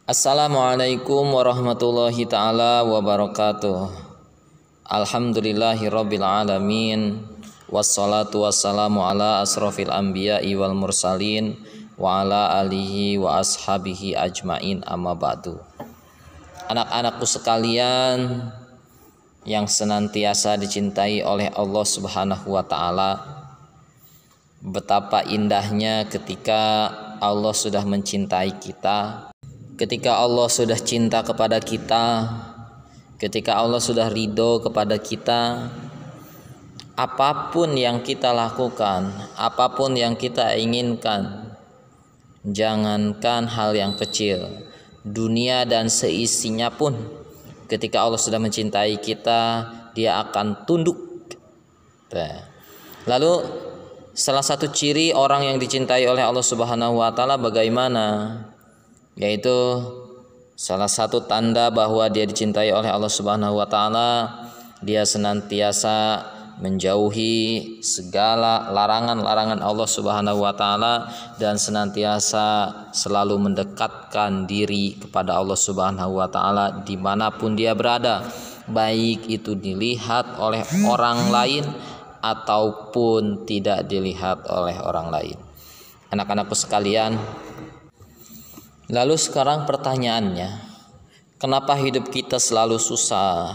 Assalamualaikum warahmatullahi ta'ala wabarakatuh. Alhamdulillahirabbil alamin. Wassalatu wassalamu ala asrofil anbiya'i wal mursalin wa ala alihi wa ashabihi ajmain, amma ba'du. Anak-anakku sekalian yang senantiasa dicintai oleh Allah Subhanahu wa ta'ala, betapa indahnya ketika Allah sudah mencintai kita. Ketika Allah sudah cinta kepada kita, ketika Allah sudah ridho kepada kita, apapun yang kita lakukan, apapun yang kita inginkan, jangankan hal yang kecil, dunia dan seisinya pun, ketika Allah sudah mencintai kita, Dia akan tunduk. Lalu salah satu ciri orang yang dicintai oleh Allah Subhanahu wa ta'ala bagaimana? Yaitu salah satu tanda bahwa dia dicintai oleh Allah Subhanahu wa ta'ala, dia senantiasa menjauhi segala larangan-larangan Allah Subhanahu wa ta'ala dan senantiasa selalu mendekatkan diri kepada Allah Subhanahu wa ta'ala dimanapun dia berada, baik itu dilihat oleh orang lain ataupun tidak dilihat oleh orang lain. Anak-anakku sekalian, lalu sekarang pertanyaannya, kenapa hidup kita selalu susah?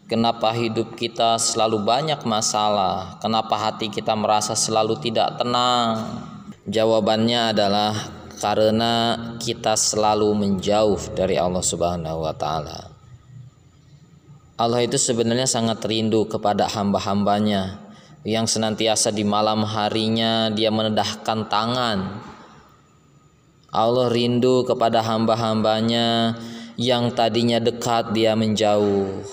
Kenapa hidup kita selalu banyak masalah? Kenapa hati kita merasa selalu tidak tenang? Jawabannya adalah karena kita selalu menjauh dari Allah Subhanahu wa ta'ala. Allah itu sebenarnya sangat rindu kepada hamba-hambanya yang senantiasa di malam harinya dia menedahkan tangan. Allah rindu kepada hamba-hambanya yang tadinya dekat dia menjauh.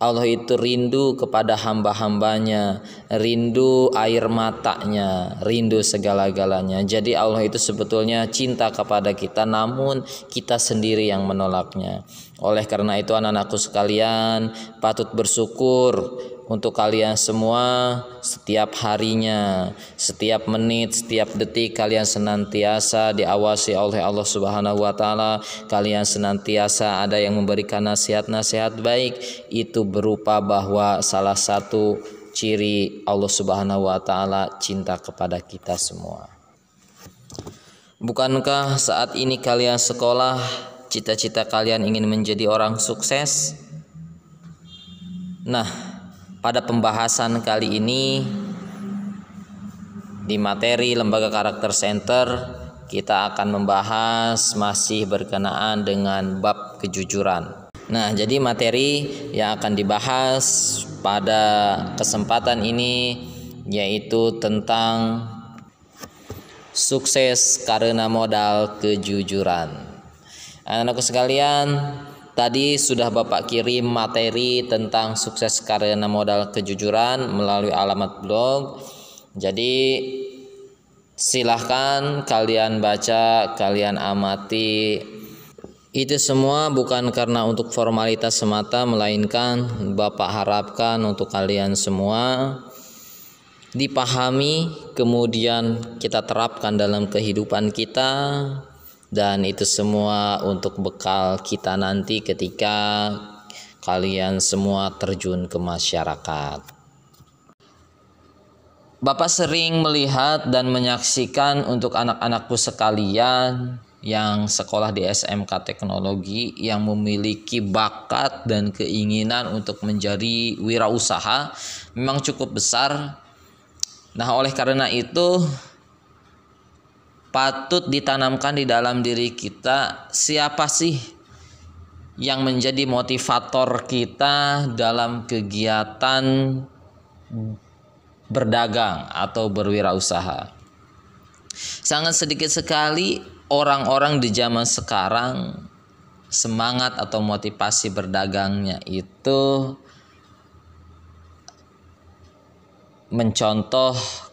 Allah itu rindu kepada hamba-hambanya, rindu air matanya, rindu segala-galanya. Jadi Allah itu sebetulnya cinta kepada kita, namun kita sendiri yang menolaknya. Oleh karena itu anak-anakku sekalian, patut bersyukur untuk kalian semua. Setiap harinya, setiap menit, setiap detik kalian senantiasa diawasi oleh Allah Subhanahu wa ta'ala. Kalian senantiasa ada yang memberikan nasihat-nasihat baik. Itu berupa bahwa salah satu ciri Allah Subhanahu wa ta'ala cinta kepada kita semua. Bukankah saat ini kalian sekolah, cita-cita kalian ingin menjadi orang sukses? Nah, pada pembahasan kali ini di materi Lembaga Karakter Center, kita akan membahas masih berkenaan dengan bab kejujuran. Nah, jadi materi yang akan dibahas pada kesempatan ini yaitu tentang sukses karena modal kejujuran. Anak-anakku sekalian, tadi sudah Bapak kirim materi tentang sukses karena modal kejujuran melalui alamat blog. Jadi silahkan kalian baca, kalian amati. Itu semua bukan karena untuk formalitas semata, melainkan Bapak harapkan untuk kalian semua dipahami, kemudian kita terapkan dalam kehidupan kita. Dan itu semua untuk bekal kita nanti ketika kalian semua terjun ke masyarakat. Bapak sering melihat dan menyaksikan untuk anak-anakku sekalian yang sekolah di SMK Teknologi yang memiliki bakat dan keinginan untuk menjadi wirausaha memang cukup besar. Nah, oleh karena itu patut ditanamkan di dalam diri kita, siapa sih yang menjadi motivator kita dalam kegiatan berdagang atau berwirausaha. Sangat sedikit sekali orang-orang di zaman sekarang semangat atau motivasi berdagangnya itu mencontoh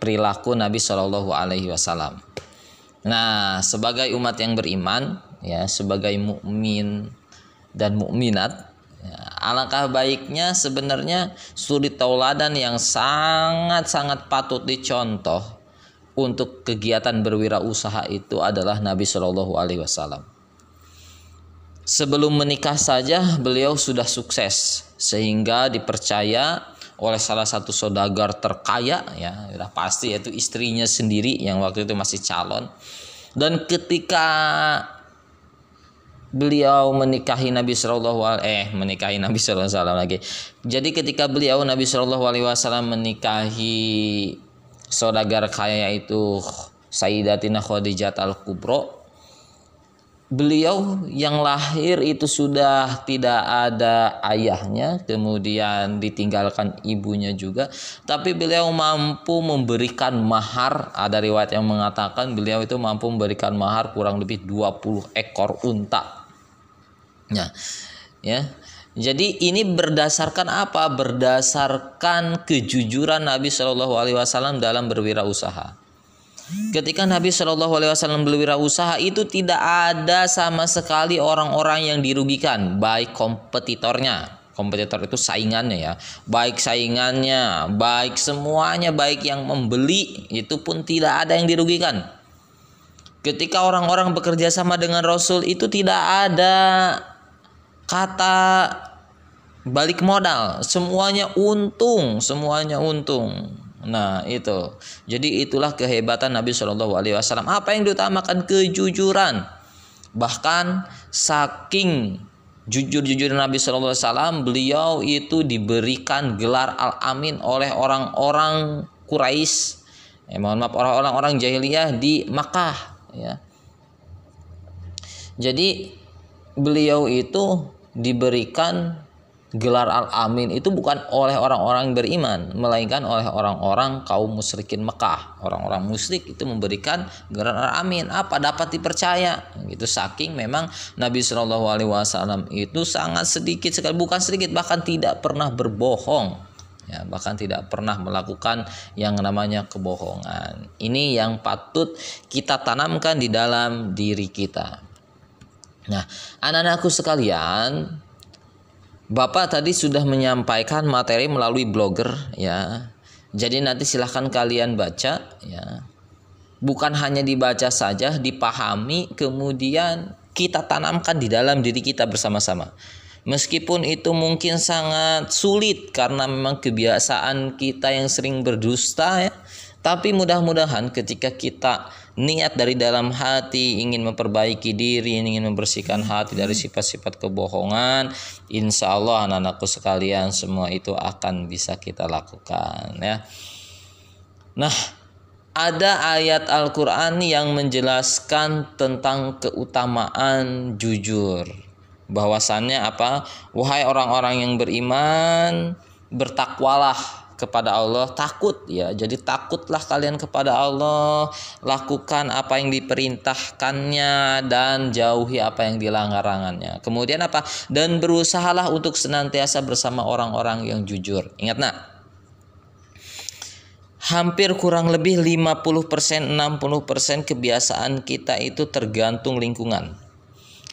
perilaku Nabi Shallallahu Alaihi Wasallam. Nah, sebagai umat yang beriman, ya, sebagai mukmin dan mukminat, ya, alangkah baiknya sebenarnya suri tauladan yang sangat-sangat patut dicontoh untuk kegiatan berwirausaha itu adalah Nabi Shallallahu Alaihi Wasallam. Sebelum menikah saja beliau sudah sukses sehingga dipercaya oleh salah satu saudagar terkaya, ya sudah pasti, yaitu istrinya sendiri yang waktu itu masih calon. Dan ketika beliau menikahi Nabi Shallallahu Alaihi Wasallam lagi. Jadi ketika Nabi Shallallahu Alaihi Wasallam menikahi saudagar kaya yaitu Sayyidatina Khadijah Al-Kubra, beliau yang lahir itu sudah tidak ada ayahnya, kemudian ditinggalkan ibunya juga, tapi beliau mampu memberikan mahar. Ada riwayat yang mengatakan beliau itu mampu memberikan mahar kurang lebih 20 ekor unta. Ya. Jadi ini berdasarkan apa? Berdasarkan kejujuran Nabi Shallallahu Alaihi Wasallam dalam berwirausaha. Ketika Nabi Shallallahu Alaihi Wasallam berwirausaha itu tidak ada sama sekali orang-orang yang dirugikan, baik kompetitornya, kompetitor itu saingannya ya, baik saingannya, baik semuanya, baik yang membeli itu pun tidak ada yang dirugikan. Ketika orang-orang bekerja sama dengan Rasul itu tidak ada kata balik modal, semuanya untung, semuanya untung. Nah itu, jadi itulah kehebatan Nabi Shallallahu Alaihi Wasallam. Apa yang diutamakan? Kejujuran. Bahkan saking jujur-jujur Nabi Shallallahu Alaihi Wasallam, beliau itu diberikan gelar Al-Amin oleh orang-orang Quraisy, orang-orang jahiliyah di Makkah. Ya. Jadi beliau itu diberikan gelar Al-Amin itu bukan oleh orang-orang beriman, melainkan oleh orang-orang kaum musyrikin Mekah. Orang-orang musyrik itu memberikan gelar Al-Amin. Apa? Dapat dipercaya. Gitu, saking memang Nabi Shallallahu Alaihi Wasallam itu sangat sedikit sekali, bukan sedikit, bahkan tidak pernah berbohong. Ya, bahkan tidak pernah melakukan yang namanya kebohongan. Ini yang patut kita tanamkan di dalam diri kita. Nah, anak-anakku sekalian, Bapak tadi sudah menyampaikan materi melalui blogger ya. Jadi nanti silahkan kalian baca ya. Bukan hanya dibaca saja, dipahami, kemudian kita tanamkan di dalam diri kita bersama-sama. Meskipun itu mungkin sangat sulit karena memang kebiasaan kita yang sering berdusta ya. Tapi mudah-mudahan ketika kita niat dari dalam hati ingin memperbaiki diri, ingin membersihkan hati dari sifat-sifat kebohongan, insya Allah anak-anakku sekalian semua itu akan bisa kita lakukan ya. Nah, ada ayat Al-Quran yang menjelaskan tentang keutamaan jujur. Bahwasannya apa? Wahai orang-orang yang beriman, bertakwalah kepada Allah, takut ya. Jadi takutlah kalian kepada Allah, lakukan apa yang diperintahkannya dan jauhi apa yang dilanggar-larangannya. Kemudian apa? Dan berusahalah untuk senantiasa bersama orang-orang yang jujur. Ingat nak, hampir kurang lebih 50%, 60% kebiasaan kita itu tergantung lingkungan.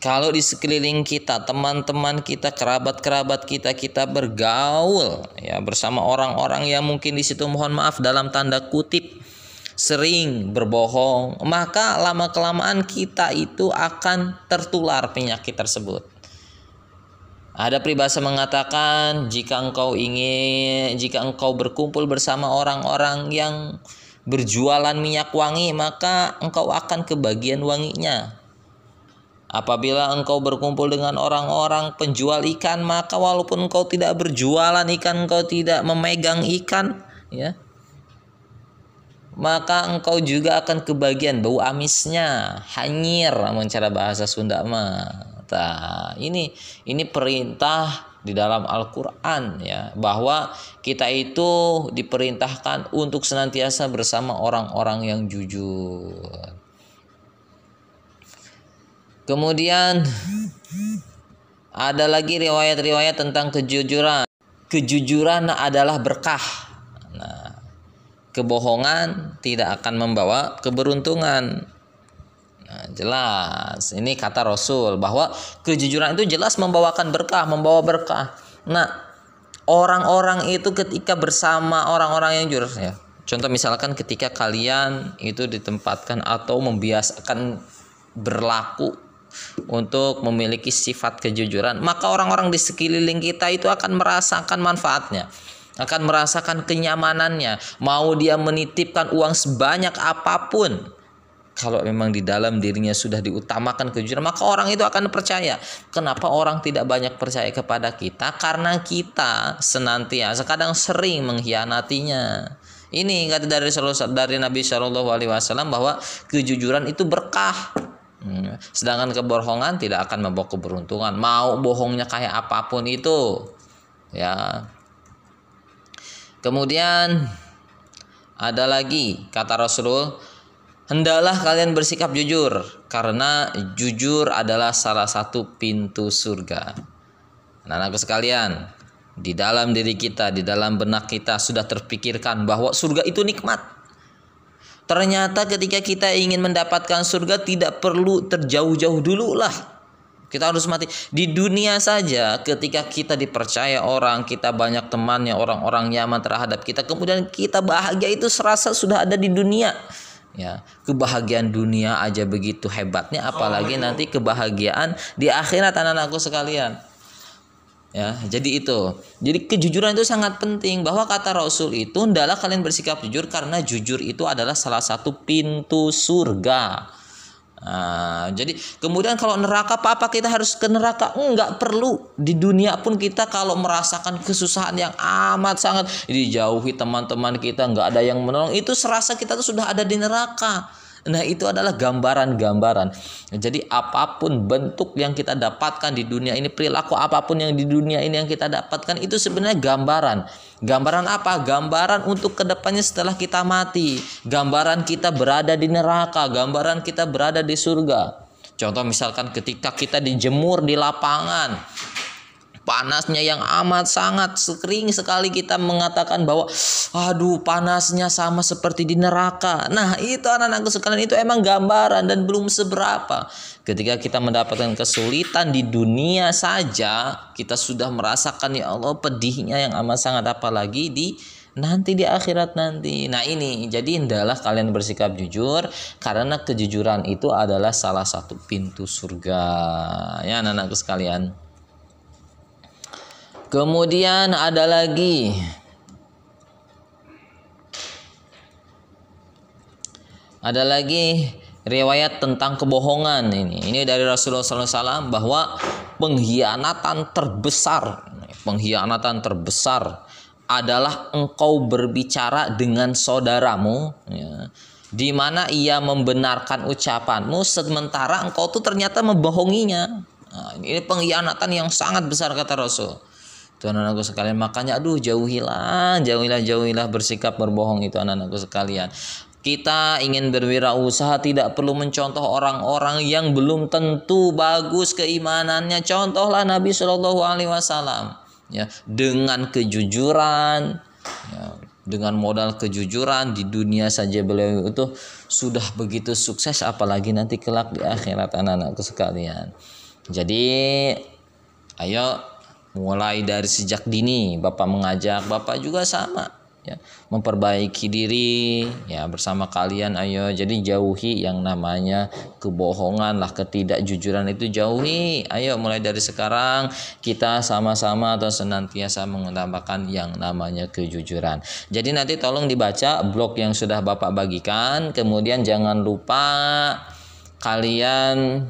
Kalau di sekeliling kita, teman-teman kita, kerabat-kerabat kita, kita bergaul ya bersama orang-orang yang mungkin di situ mohon maaf dalam tanda kutip sering berbohong, maka lama-kelamaan kita itu akan tertular penyakit tersebut. Ada peribahasa mengatakan jika engkau berkumpul bersama orang-orang yang berjualan minyak wangi, maka engkau akan kebagian wanginya. Apabila engkau berkumpul dengan orang-orang penjual ikan, maka walaupun engkau tidak berjualan ikan, engkau tidak memegang ikan, ya, maka engkau juga akan kebagian bau amisnya, hanyir, cara bahasa Sunda mah. Nah, ini perintah di dalam Al-Quran ya, bahwa kita itu diperintahkan untuk senantiasa bersama orang-orang yang jujur. Kemudian ada lagi riwayat-riwayat tentang kejujuran. Kejujuran adalah berkah. Nah, kebohongan tidak akan membawa keberuntungan. Nah, jelas. Ini kata Rasul bahwa kejujuran itu jelas membawa berkah. Nah, orang-orang itu ketika bersama orang-orang yang jujur ya. Contoh misalkan ketika kalian itu ditempatkan atau membiasakan berlaku untuk memiliki sifat kejujuran, maka orang-orang di sekeliling kita itu akan merasakan manfaatnya, akan merasakan kenyamanannya. Mau dia menitipkan uang sebanyak apapun, kalau memang di dalam dirinya sudah diutamakan kejujuran, maka orang itu akan percaya. Kenapa orang tidak banyak percaya kepada kita? Karena kita senantiasa kadang sering mengkhianatinya. Ini kata dari Nabi Shallallahu Alaihi Wasallam bahwa kejujuran itu berkah. Sedangkan kebohongan tidak akan membawa keberuntungan. Mau bohongnya kayak apapun itu, ya. Kemudian ada lagi kata Rasulullah, hendaklah kalian bersikap jujur, karena jujur adalah salah satu pintu surga. Anak-anakku sekalian, di dalam diri kita, di dalam benak kita sudah terpikirkan bahwa surga itu nikmat. Ternyata ketika kita ingin mendapatkan surga tidak perlu terjauh-jauh dulu lah. Kita harus mati. Di dunia saja ketika kita dipercaya orang, kita banyak temannya, orang-orang nyaman terhadap kita, kemudian kita bahagia, itu serasa sudah ada di dunia. Ya, kebahagiaan dunia aja begitu hebatnya, apalagi nanti kebahagiaan di akhirat, anak-anakku sekalian. Ya, jadi itu. Jadi kejujuran itu sangat penting, bahwa kata Rasul itu hendaklah kalian bersikap jujur karena jujur itu adalah salah satu pintu surga. Nah, jadi kemudian kalau neraka, apa kita harus ke neraka? Enggak perlu. Di dunia pun kita kalau merasakan kesusahan yang amat sangat, dijauhi teman-teman kita, enggak ada yang menolong, itu serasa kita tuh sudah ada di neraka. Nah, itu adalah gambaran-gambaran. Jadi apapun bentuk yang kita dapatkan di dunia ini, perilaku apapun yang di dunia ini yang kita dapatkan, itu sebenarnya gambaran. Gambaran apa? Gambaran untuk kedepannya setelah kita mati. Gambaran kita berada di neraka, gambaran kita berada di surga. Contoh misalkan ketika kita dijemur di lapangan, panasnya yang amat sangat, sering sekali kita mengatakan bahwa aduh panasnya sama seperti di neraka. Nah, itu anak-anakku sekalian, itu emang gambaran dan belum seberapa. Ketika kita mendapatkan kesulitan di dunia saja, kita sudah merasakan ya Allah pedihnya yang amat sangat, apalagi di nanti di akhirat nanti. Nah, ini jadi hendaklah kalian bersikap jujur karena kejujuran itu adalah salah satu pintu surga. Ya anak-anakku sekalian. Kemudian ada lagi riwayat tentang kebohongan ini. Ini dari Rasulullah SAW bahwa pengkhianatan terbesar adalah engkau berbicara dengan saudaramu, ya, di mana ia membenarkan ucapanmu sementara engkau tuh ternyata membohonginya. Nah, ini pengkhianatan yang sangat besar kata Rasul. Tuh anak-anakku sekalian, makanya jauhilah bersikap berbohong itu anak-anakku sekalian. Kita ingin berwirausaha tidak perlu mencontoh orang-orang yang belum tentu bagus keimanannya. Contohlah Nabi Shallallahu Alaihi Wasallam, ya, dengan kejujuran, ya, dengan modal kejujuran di dunia saja beliau itu sudah begitu sukses, apalagi nanti kelak di akhirat anak-anakku sekalian. Jadi ayo mulai dari sejak dini Bapak mengajak, Bapak juga sama, ya, memperbaiki diri, ya, bersama kalian. Ayo jadi jauhi yang namanya kebohongan lah, ketidakjujuran itu jauhi. Ayo mulai dari sekarang kita sama-sama atau senantiasa mengutamakan yang namanya kejujuran. Jadi nanti tolong dibaca blog yang sudah Bapak bagikan, kemudian jangan lupa kalian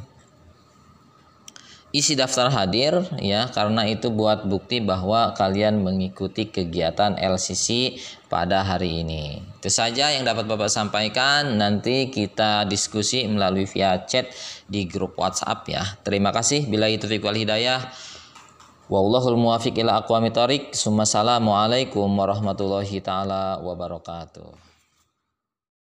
isi daftar hadir, ya, karena itu buat bukti bahwa kalian mengikuti kegiatan LCC pada hari ini. Itu saja yang dapat Bapak sampaikan. Nanti kita diskusi melalui via chat di grup WhatsApp, ya. Terima kasih. Billahi taufiq wal hidayah. Wallahul muwaffiq ila aqwamit thoriq. Assalamualaikum warahmatullahi taala wabarakatuh.